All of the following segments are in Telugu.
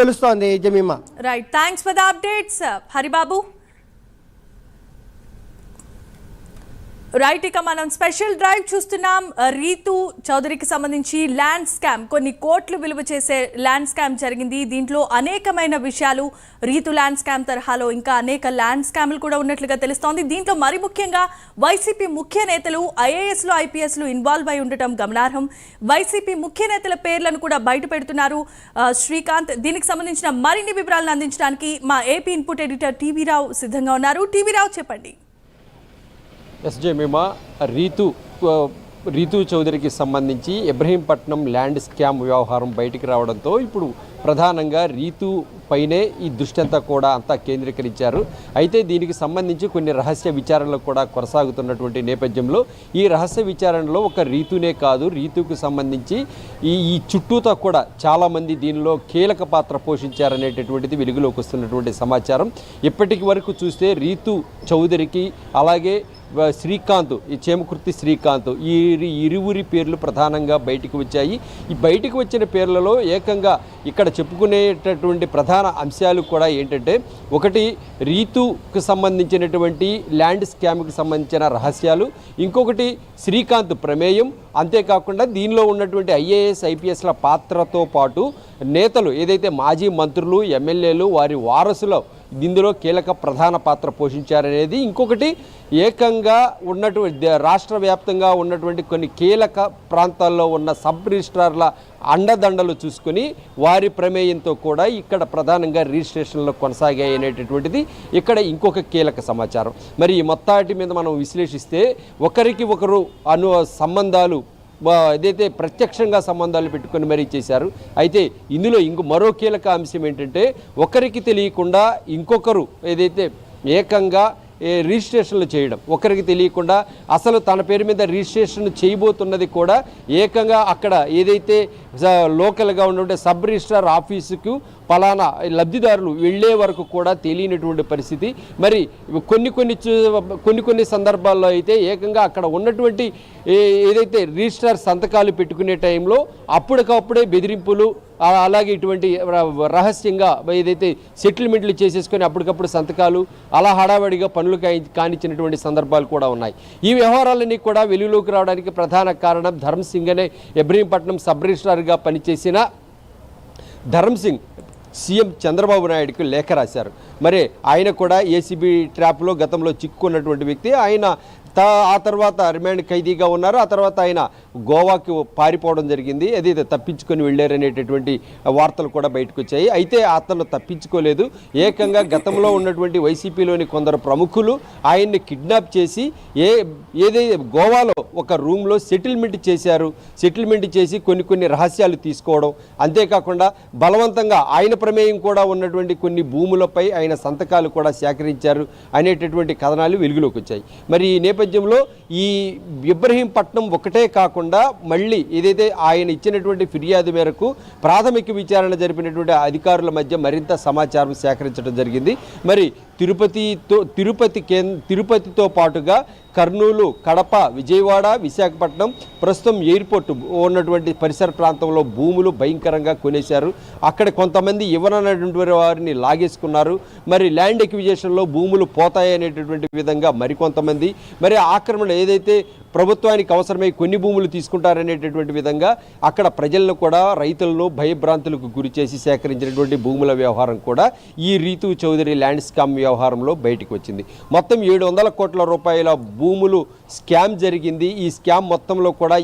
తెలుస్తోంది Jemimah. Right, thanks for the updates Haribabu. Right, ఇక మనం స్పెషల్ డ్రైవ్ చూస్తున్నాం. రీతు చౌదరికి సంబంధించి ల్యాండ్ స్కామ్, కొన్ని కోట్లు విలువ చేసే ల్యాండ్ స్కామ్ జరిగింది. దీంట్లో అనేకమైన విషయాలు రీతు ల్యాండ్ స్కామ్ తరహాలో ఇంకా అనేక ల్యాండ్ స్కామ్లు కూడా ఉన్నట్లుగా తెలుస్తోంది. దీంట్లో మరి ముఖ్యంగా వైసీపీ ముఖ్య నేతలు ఐఏఎస్లు ఐపీఎస్లు ఇన్వాల్వ్ అయి ఉండటం గమనార్హం. వైసీపీ ముఖ్య నేతల పేర్లను కూడా బయట పెడుతున్నారు శ్రీకాంత్. దీనికి సంబంధించిన మరిన్ని వివరాలను అందించడానికి మా ఏపీ ఇన్పుట్ ఎడిటర్ టీవీ రావు సిద్ధంగా ఉన్నారు. టీవీ రావు, చెప్పండి. ఎస్జే మేమా రీతు చౌదరికి సంబంధించి ఇబ్రహీంపట్నం ల్యాండ్ స్కామ్ వ్యవహారం బయటికి రావడంతో ఇప్పుడు ప్రధానంగా రీతు పైనే ఈ దృష్టి అంతా కూడా కేంద్రీకరించారు. అయితే దీనికి సంబంధించి కొన్ని రహస్య విచారణలు కూడా కొనసాగుతున్నటువంటి నేపథ్యంలో ఈ రహస్య విచారణలో ఒక రీతునే కాదు, రీతుకు సంబంధించి ఈ చుట్టూతో కూడా చాలామంది దీనిలో కీలక పాత్ర పోషించారనేటటువంటిది వెలుగులోకి వస్తున్నటువంటి సమాచారం. ఇప్పటికి వరకు చూస్తే రీతు చౌదరికి అలాగే శ్రీకాంత్, ఈ చేమకుర్తి శ్రీకాంత్, ఈ ఇరువురి పేర్లు ప్రధానంగా బయటికి వచ్చాయి. ఈ బయటికి వచ్చిన పేర్లలో ఏకంగా ఇక్కడ చెప్పుకునేటటువంటి ప్రధాన అంశాలు కూడా ఏంటంటే, ఒకటి రీతుకు సంబంధించినటువంటి ల్యాండ్ స్కామ్కి సంబంధించిన రహస్యాలు, ఇంకొకటి శ్రీకాంత్ ప్రమేయం, అంతేకాకుండా దీనిలో ఉన్నటువంటి ఐఏఎస్ ఐపీఎస్ల పాత్రతో పాటు నేతలు ఏదైతే మాజీ మంత్రులు ఎమ్మెల్యేలు వారి వారసులు ఇందులో కీలక ప్రధాన పాత్ర పోషించారనేది, ఇంకొకటి ఏకంగా ఉన్నటువంటి రాష్ట్ర వ్యాప్తంగా ఉన్నటువంటి కొన్ని కీలక ప్రాంతాల్లో ఉన్న సబ్ రిజిస్ట్రార్ల అండదండలు చూసుకుని వారి ప్రమేయంతో కూడా ఇక్కడ ప్రధానంగా రిజిస్ట్రేషన్లో కొనసాగాయి అనేటటువంటిది ఇక్కడ ఇంకొక కీలక సమాచారం. మరి ఈ మొత్తాటి మీద మనం విశ్లేషిస్తే ఒకరికి ఒకరు సంబంధాలు ఏదైతే ప్రత్యక్షంగా సంబంధాలు పెట్టుకొని మరీ చేశారు. అయితే ఇందులో మరో కీలక అంశం ఏంటంటే, ఒకరికి తెలియకుండా ఇంకొకరు ఏదైతే ఏకంగా రిజిస్ట్రేషన్లు చేయడం, ఒకరికి తెలియకుండా అసలు తన పేరు మీద రిజిస్ట్రేషన్ చేయబోతున్నది కూడా ఏకంగా అక్కడ ఏదైతే లోకల్గా ఉన్నటువంటి సబ్ రిజిస్ట్రార్ ఆఫీసుకు పలానా లబ్ధిదారులు వెళ్ళే వరకు కూడా తెలియనటువంటి పరిస్థితి. మరి కొన్ని సందర్భాల్లో అయితే ఏకంగా అక్కడ ఉన్నటువంటి ఏదైతే రిజిస్ట్రార్ సంతకాలు పెట్టుకునే టైంలో అప్పటికప్పుడే బెదిరింపులు, అలాగే ఇటువంటి రహస్యంగా ఏదైతే సెటిల్మెంట్లు చేసేసుకొని అప్పటికప్పుడు సంతకాలు అలా హడావడిగా పనులు కానిచ్చినటువంటి సందర్భాలు కూడా ఉన్నాయి. ఈ వ్యవహారాలన్నీ కూడా వెలుగులోకి రావడానికి ప్రధాన కారణం ధర్మ్ సింగ్ అనే ఇబ్రహీంపట్నం సబ్ రిజిస్ట్రార్గా పనిచేసిన ధర్మ్ సింగ్ సీఎం చంద్రబాబు నాయుడుకు లేఖ రాశారు. మరి ఆయన కూడా ఏసీబీ ట్రాప్లో గతంలో చిక్కుకున్నటువంటి వ్యక్తి. ఆయన ఆ తర్వాత రిమాండ్ ఖైదీగా ఉన్నారు. ఆ తర్వాత ఆయన గోవాకి పారిపోవడం జరిగింది, ఏదైతే తప్పించుకొని వెళ్ళారనేటటువంటి వార్తలు కూడా బయటకు వచ్చాయి. అయితే అతను తప్పించుకోలేదు. ఏకంగా గతంలో ఉన్నటువంటి వైసీపీలోని కొందరు ప్రముఖులు ఆయన్ని కిడ్నాప్ చేసి ఏదైతే గోవాలో ఒక రూమ్లో సెటిల్మెంట్ చేశారు. సెటిల్మెంట్ చేసి కొన్ని రహస్యాలు తీసుకోవడం, అంతేకాకుండా బలవంతంగా ఆయన ప్రమేయం కూడా ఉన్నటువంటి కొన్ని భూములపై ఆయన సంతకాలు కూడా సేకరించారు అనేటటువంటి కథనాలు వెలుగులోకి వచ్చాయి. మరి ఈ నేపథ్యంలో ఈ ఇబ్రహీంపట్నం ఒకటే కాకుండా మళ్ళీ ఏదైతే ఆయన ఇచ్చినటువంటి ఫిర్యాదు మేరకు ప్రాథమిక విచారణ జరిపినటువంటి అధికారుల మధ్య మరింత సమాచారం సేకరించడం జరిగింది. మరి తిరుపతితో పాటుగా కర్నూలు, కడప, విజయవాడ, విశాఖపట్నం, ప్రస్తుతం ఎయిర్పోర్ట్ ఉన్నటువంటి పరిసర ప్రాంతంలో భూములు భయంకరంగా కొనేశారు. అక్కడ కొంతమంది ఇవ్వనటువంటి వారిని లాగేసుకున్నారు. మరి ల్యాండ్ ఎక్విజిషన్లో భూములు పోతాయనేటటువంటి విధంగా మరికొంతమంది మరి ఆక్రమణ ఏదైతే ప్రభుత్వానికి అవసరమై కొన్ని భూములు తీసుకుంటారనేటటువంటి విధంగా అక్కడ ప్రజలను కూడా రైతులను భయభ్రాంతులకు గురి చేసి సేకరించినటువంటి భూముల వ్యవహారం కూడా ఈ రీతు చౌదరి ల్యాండ్ స్కామ్ వ్యవహారంలో బయటకు వచ్చింది. మొత్తం 700 కోట్ల రూపాయల భూములు స్కామ్ జరిగింది. ఈ స్కామ్ మొత్తంలో కూడా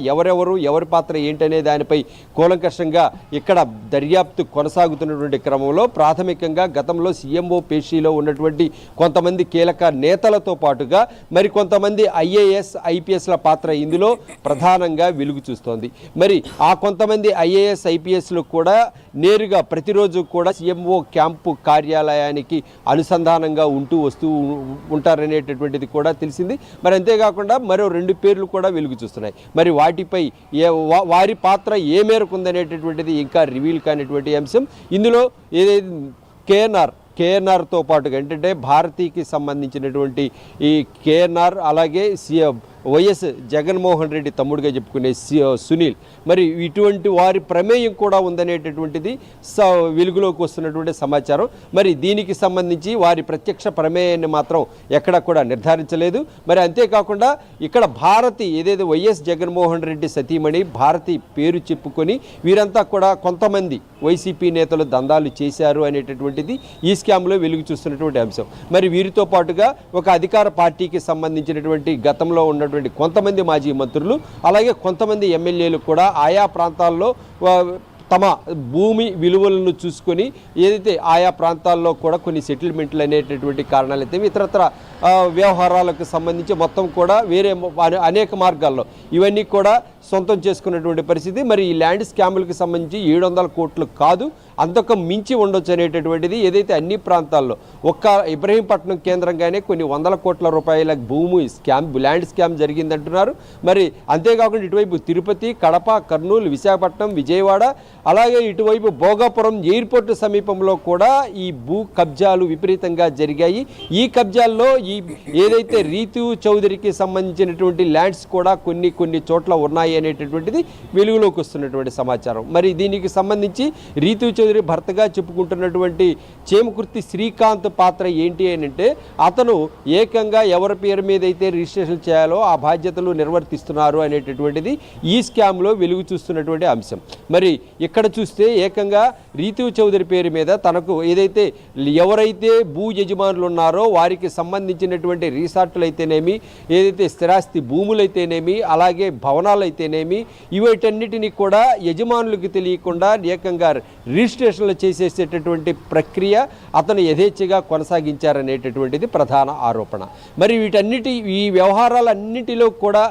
ఎవరి పాత్ర ఏంటనే దానిపై కూలంకషంగా ఇక్కడ దర్యాప్తు కొనసాగుతున్నటువంటి క్రమంలో ప్రాథమికంగా గతంలో సీఎంఓ పేషీలో ఉన్నటువంటి కొంతమంది కీలక నేతలతో పాటుగా మరి కొంతమంది ఐఏఎస్ ఐపీఎస్ల పాత్ర ఇందులో ప్రధానంగా వెలుగు చూస్తోంది. మరి ఆ కొంతమంది ఐఏఎస్ ఐపీఎస్లు కూడా నేరుగా ప్రతిరోజు కూడా సీఎంఓ క్యాంపు కార్యాలయానికి అనుసంధానంగా వస్తూ ఉంటారనేటటువంటిది కూడా తెలిసింది. మరి అంతేకాకుండా మరో 2 పేర్లు కూడా వెలుగు చూస్తున్నాయి. మరి వాటిపై వారి పాత్ర ఏ మేరకు ఉందనేటటువంటిది ఇంకా రివీల్ కానిటువంటి అంశం. ఇందులో ఏదైతే కేఎన్ఆర్తో పాటుగా ఏంటంటే భారతీకి సంబంధించినటువంటి ఈ కేఎన్ఆర్ అలాగే వైఎస్ జగన్మోహన్ రెడ్డి తమ్ముడిగా చెప్పుకునే సునీల్, మరి ఇటువంటి వారి ప్రమేయం కూడా ఉందనేటటువంటిది వెలుగులోకి వస్తున్నటువంటి సమాచారం. మరి దీనికి సంబంధించి వారి ప్రత్యక్ష ప్రమేయాన్ని మాత్రం ఎక్కడా కూడా నిర్ధారించలేదు. మరి అంతేకాకుండా ఇక్కడ భారతి ఏదైతే వైఎస్ జగన్మోహన్ రెడ్డి సతీమణి భారతి పేరు చెప్పుకొని వీరంతా కూడా కొంతమంది వైసీపీ నేతలు దందాలు చేశారు అనేటటువంటిది ఈ స్కామ్లో వెలుగు చూస్తున్నటువంటి అంశం. మరి వీరితో పాటుగా ఒక అధికార పార్టీకి సంబంధించినటువంటి గతంలో ఉన్నటువంటి కొంతమంది మాజీ మంత్రులు అలాగే కొంతమంది ఎమ్మెల్యేలు కూడా ఆయా ప్రాంతాల్లో తమ భూమి విలువలను చూసుకొని ఏదైతే ఆయా ప్రాంతాల్లో కూడా కొన్ని సెటిల్మెంట్లు అనేటటువంటి కారణాలైతే ఇతరత్ర వ్యవహారాలకు సంబంధించి మొత్తం కూడా వేరే అనేక మార్గాల్లో ఇవన్నీ కూడా సొంతం చేసుకున్నటువంటి పరిస్థితి. మరి ఈ ల్యాండ్ స్కాములకు సంబంధించి 700 కోట్లు కాదు, అంతకు మించి ఉండొచ్చు అనేటటువంటిది ఏదైతే అన్ని ప్రాంతాల్లో ఒక్క ఇబ్రహీంపట్నం కేంద్రంగానే కొన్ని 100 కోట్ల రూపాయల భూమి స్కామ్ ల్యాండ్ స్కామ్ జరిగిందంటున్నారు. మరి అంతేకాకుండా ఇటువైపు తిరుపతి, కడప, కర్నూలు, విశాఖపట్నం, విజయవాడ అలాగే ఇటువైపు భోగాపురం ఎయిర్పోర్టు సమీపంలో కూడా ఈ భూ కబ్జాలు విపరీతంగా జరిగాయి. ఈ కబ్జాల్లో ఈ ఏదైతే రీతు చౌదరికి సంబంధించినటువంటి ల్యాండ్స్ కూడా కొన్ని చోట్ల ఉన్నాయి అనేటటువంటిది వెలుగులోకి వస్తున్నటువంటి సమాచారం. మరి దీనికి సంబంధించి రీతు చౌదరి భర్తగా చెప్పుకుంటున్నటువంటి చేమకుర్తి శ్రీకాంత్ పాత్ర ఏంటి అని అంటే అతను ఏకంగా ఎవరి పేరు మీద అయితే రిజిస్ట్రేషన్ చేయాలో ఆ బాధ్యతలు నిర్వర్తిస్తున్నారు అనేటటువంటిది ఈ స్కామ్లో వెలుగు చూస్తున్నటువంటి అంశం. మరి ఇక్కడ చూస్తే ఏకంగా రీతు చౌదరి పేరు మీద తనకు ఏదైతే ఎవరైతే భూ యజమానులు ఉన్నారో వారికి సంబంధించినటువంటి రిసార్ట్లు అయితేనేమి, ఏదైతే స్థిరాస్తి భూములైతేనేమి, అలాగే భవనాలు అయితేనేమి, వీటన్నిటినీ కూడా యజమానులకు తెలియకుండా ఏకంగా రిజిస్ట్రేషన్లు చేసేసేటటువంటి ప్రక్రియ అతను యథేచ్ఛగా కొనసాగించారనేటటువంటిది ప్రధాన ఆరోపణ. మరి ఈ వ్యవహారాలన్నిటిలో కూడా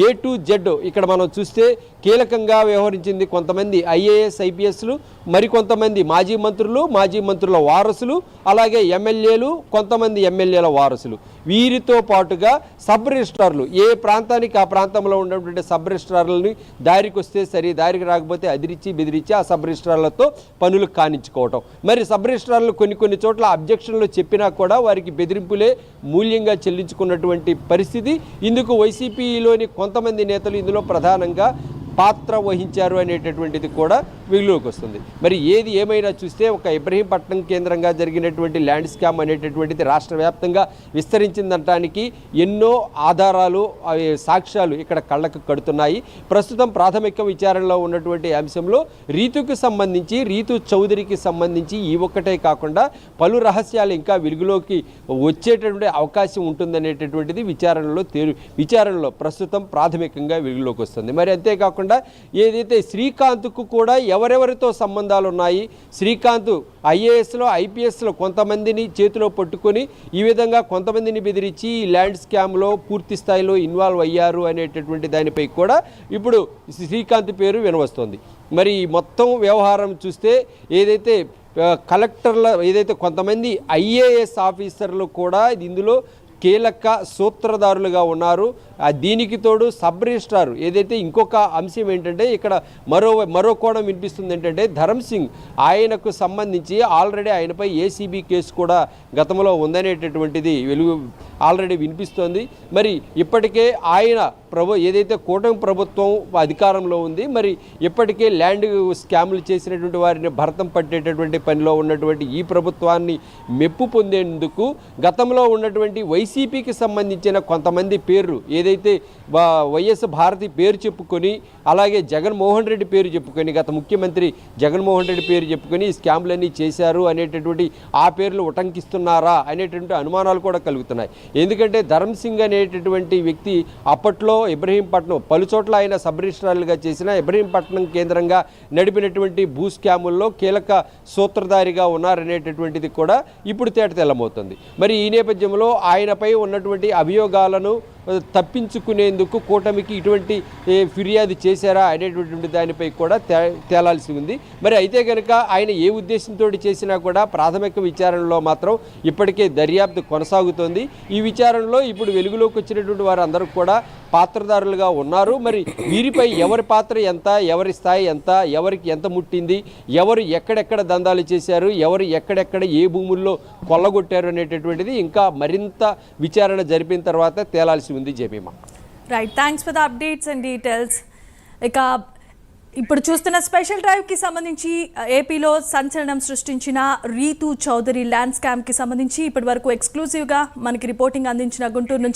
A to Z ఇక్కడ మనం చూస్తే కీలకంగా వ్యవహరించింది కొంతమంది ఐఏఎస్ ఐపీఎస్లు, మరికొంతమంది మాజీ మంత్రులు, మాజీ మంత్రుల వారసులు, అలాగే ఎమ్మెల్యేలు, కొంతమంది ఎమ్మెల్యేల వారసులు. వీరితో పాటుగా సబ్ రిజిస్ట్రార్లు ఏ ప్రాంతానికి ఆ ప్రాంతంలో ఉన్నటువంటి సబ్ రిజిస్ట్రార్లని దారికి వస్తే సరే, దారికి రాకపోతే అదిరిచ్చి బెదిరించి ఆ సబ్ రిజిస్ట్రార్లతో పనులు కానించుకోవటం. మరి సబ్ రిజిస్ట్రార్లు కొన్ని చోట్ల అబ్జెక్షన్లు చెప్పినా కూడా వారికి బెదిరింపులే మూల్యంగా చెల్లించుకున్నటువంటి పరిస్థితి. ఇందుకు వైసీపీలోని కొంతమంది నేతలు ఇందులో ప్రధానంగా పాత్ర వహించారు అనేటటువంటిది కూడా వెలుగులోకి వస్తుంది. మరి ఏది ఏమైనా చూస్తే ఒక ఇబ్రహీంపట్నం కేంద్రంగా జరిగినటువంటి ల్యాండ్ స్కామ్ అనేటటువంటిది రాష్ట్ర వ్యాప్తంగా విస్తరించిందనడానికి ఎన్నో ఆధారాలు సాక్ష్యాలు ఇక్కడ కళ్ళకు కడుతున్నాయి. ప్రస్తుతం ప్రాథమిక విచారణలో ఉన్నటువంటి అంశంలో రీతుకు సంబంధించి, రీతు చౌదరికి సంబంధించి ఈ ఒక్కటే కాకుండా పలు రహస్యాలు ఇంకా వెలుగులోకి వచ్చేటటువంటి అవకాశం ఉంటుందనేటటువంటిది విచారణలో ప్రస్తుతం ప్రాథమికంగా వెలుగులోకి వస్తుంది. మరి అంతేకాకుండా ఏదైతే శ్రీకాంత్కు కూడా ఎవరెవరితో సంబంధాలు ఉన్నాయి, శ్రీకాంత్ ఐఏఎస్లో ఐపీఎస్లో కొంతమందిని చేతిలో పట్టుకొని ఈ విధంగా కొంతమందిని బెదిరించి ఈ ల్యాండ్ స్కామ్లో పూర్తి స్థాయిలో ఇన్వాల్వ్ అయ్యారు అనేటటువంటి దానిపై కూడా ఇప్పుడు శ్రీకాంత్ పేరు వినవస్తోంది. మరి మొత్తం వ్యవహారం చూస్తే ఏదైతే కలెక్టర్ల ఏదైతే కొంతమంది ఐఏఎస్ ఆఫీసర్లు కూడా ఇందులో కీలక సూత్రధారులుగా ఉన్నారు. దీనికి తోడు సబ్ రిజిస్ట్రార్ ఏదైతే ఇంకొక అంశం ఏంటంటే ఇక్కడ మరో కోణం వినిపిస్తుంది ఏంటంటే ధరమ్ సింగ్ ఆయనకు సంబంధించి ఆల్రెడీ ఆయనపై ఏసీబీ కేసు కూడా గతంలో ఉందనేటటువంటిది ఆల్రెడీ వినిపిస్తోంది. మరి ఇప్పటికే ఆయన ఏదైతే కూటమి ప్రభుత్వం అధికారంలో ఉంది, మరి ఇప్పటికే ల్యాండ్ స్కామ్లు చేసినటువంటి వారిని భరతం పట్టేటటువంటి పనిలో ఉన్నటువంటి ఈ ప్రభుత్వాన్ని మెప్పు పొందేందుకు గతంలో ఉన్నటువంటి వైసీపీకి సంబంధించిన కొంతమంది పేర్లు ఏదైతే వైఎస్ భారతి పేరు చెప్పుకొని అలాగే జగన్మోహన్ రెడ్డి పేరు చెప్పుకొని గత ముఖ్యమంత్రి జగన్మోహన్ రెడ్డి పేరు చెప్పుకొని ఈ స్కామ్లన్నీ చేశారు అనేటటువంటి ఆ పేర్లు ఉటంకిస్తున్నారా అనేటువంటి అనుమానాలు కూడా కలుగుతున్నాయి. ఎందుకంటే ధరమ్ సింగ్ అనేటటువంటి వ్యక్తి అప్పట్లో ఇబ్రహీంపట్నం పలుచోట్ల ఆయన సబ్ రిజిస్ట్రార్లుగా చేసిన ఇబ్రహీంపట్నం కేంద్రంగా నడిపినటువంటి భూ స్కాముల్లో కీలక సూత్రధారిగా ఉన్నారనేటటువంటిది కూడా ఇప్పుడు తేటతెల్లమవుతుంది. మరి ఈ నేపథ్యంలో ఆయనపై ఉన్నటువంటి అభియోగాలను తప్పించుకునేందుకు కూటమికి ఇటువంటి ఫిర్యాదు చేశారా అనేటటువంటి దానిపై కూడా తేలాల్సి ఉంది. మరి అయితే కనుక ఆయన ఏ ఉద్దేశంతో చేసినా కూడా ప్రాథమిక విచారణలో మాత్రం ఇప్పటికే దర్యాప్తు కొనసాగుతోంది. ఈ విచారణలో ఇప్పుడు వెలుగులోకి వచ్చినటువంటి వారందరూ కూడా పాత్రధారులుగా ఉన్నారు. మరి వీరిపై ఎవరి పాత్ర ఎంత, ఎవరి స్థాయి ఎంత, ఎవరికి ఎంత ముట్టింది, ఎవరు ఎక్కడెక్కడ దందాలు చేశారు, ఎవరు ఎక్కడెక్కడ ఏ భూముల్లో కొల్లగొట్టారు అనేటటువంటిది ఇంకా మరింత విచారణ జరిపిన తర్వాత తేలాల్సి ఉంది. జేపీమా. Right, thanks for the updates and details. ఇక ఇప్పుడు చూస్తున్న స్పెషల్ డ్రైవ్కి సంబంధించి ఏపీలో సంచలనం సృష్టించిన రీతూ చౌదరి ల్యాండ్ స్కామ్కి సంబంధించి ఇప్పటి వరకు ఎక్స్క్లూజివ్గా మనకి రిపోర్టింగ్ అందించిన గుంటూరు నుంచి